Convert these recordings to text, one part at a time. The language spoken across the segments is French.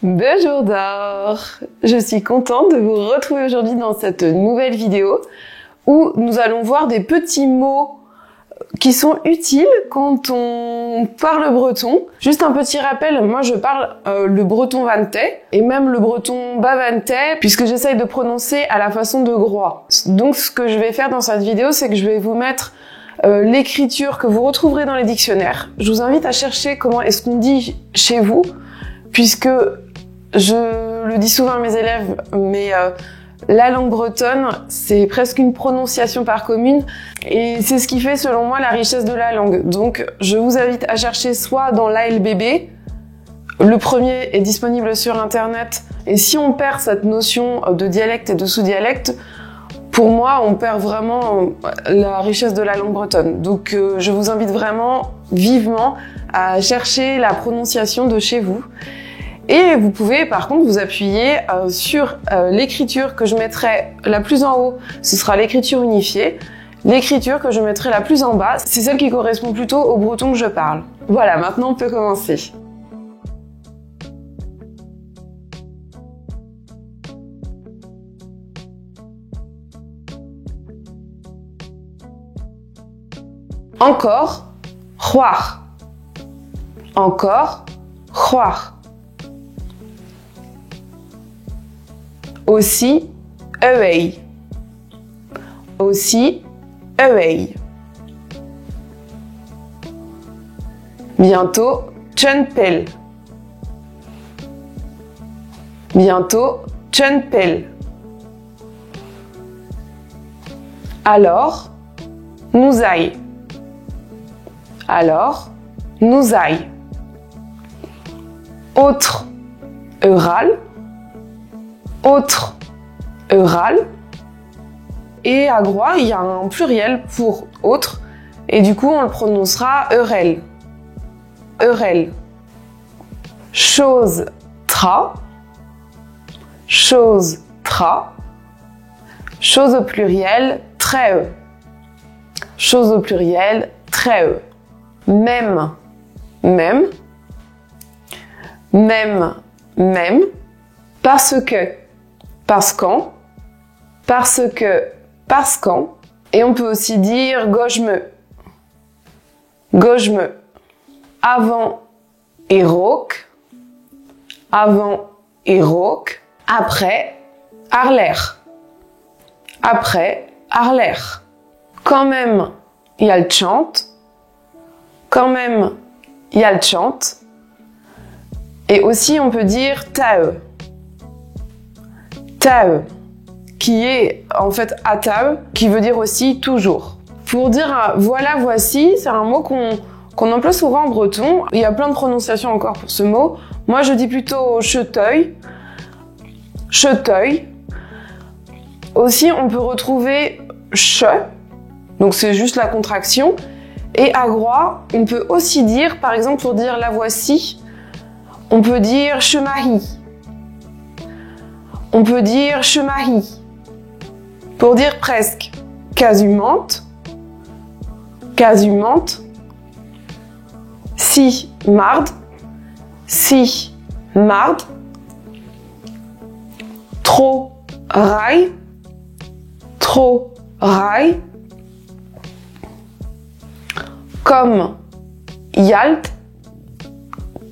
Bonjour d'or. Je suis contente de vous retrouver aujourd'hui dans cette nouvelle vidéo où nous allons voir des petits mots qui sont utiles quand on parle breton. Juste un petit rappel, moi je parle le breton vantais et même le breton bas-vantais puisque j'essaye de prononcer à la façon de Groix. Donc ce que je vais faire dans cette vidéo, c'est que je vais vous mettre l'écriture que vous retrouverez dans les dictionnaires. Je vous invite à chercher comment est-ce qu'on dit chez vous, puisque je le dis souvent à mes élèves, mais la langue bretonne, c'est presque une prononciation par commune et c'est ce qui fait selon moi la richesse de la langue. Donc je vous invite à chercher soit dans l'ALBB, le premier est disponible sur internet, et si on perd cette notion de dialecte et de sous-dialecte, pour moi on perd vraiment la richesse de la langue bretonne. Donc je vous invite vraiment vivement à chercher la prononciation de chez vous. Et vous pouvez par contre vous appuyer sur l'écriture que je mettrai la plus en haut, ce sera l'écriture unifiée. L'écriture que je mettrai la plus en bas, c'est celle qui correspond plutôt au breton que je parle. Voilà, maintenant on peut commencer. Encore, croire. Encore, croire. Aussi, œil. Aussi, œil. Bientôt, tchenpel. Bientôt, tchenpel. Alors, nous aille. Alors, nous aille. Autre, eural. Autre, eural. Et à Groix, il y a un pluriel pour autre, et du coup, on le prononcera eurel. Eurel. Chose, tra. Chose, tra. Chose au pluriel, très. Chose au pluriel, très. Même, même. Même, même. Parce que. Parce qu'en, parce que, parce qu'en, et on peut aussi dire gauche-me, gauche-me, avant et rauque, avant et rauque, après, arlère, après, arlère. Quand même, il y a le chante, quand même, il y a le chante, et aussi on peut dire tae. Tae, qui est en fait atae, qui veut dire aussi toujours. Pour dire voilà, voici, c'est un mot qu'on emploie souvent en breton. Il y a plein de prononciations encore pour ce mot. Moi, je dis plutôt cheteuil, cheteuil. Aussi, on peut retrouver che, donc c'est juste la contraction. Et à Groix, on peut aussi dire, par exemple, pour dire la voici, on peut dire chemahi. On peut dire chemahi. Pour dire presque casumante, casumante. Si marde, si marde. Trop rail, trop rail. Comme yalt,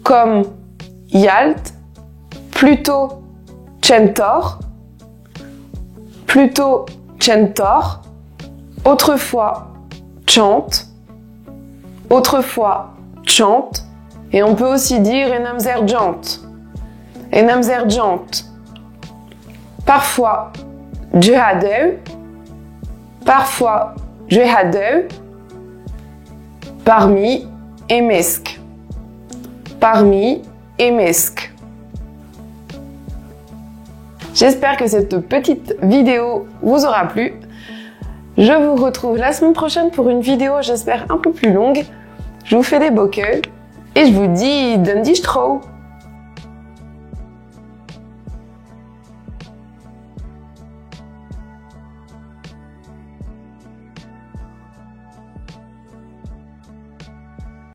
comme yalt. Plutôt Chentor, plutôt Chentor, autrefois chante, autrefois chante, et on peut aussi dire enamzerjante, enamzerjante. Parfois jehadeu, parfois jehadeu, parmi et mesque, parmi et mesque. J'espère que cette petite vidéo vous aura plu. Je vous retrouve la semaine prochaine pour une vidéo, j'espère, un peu plus longue. Je vous fais des beaux queues et je vous dis, den dich trouw!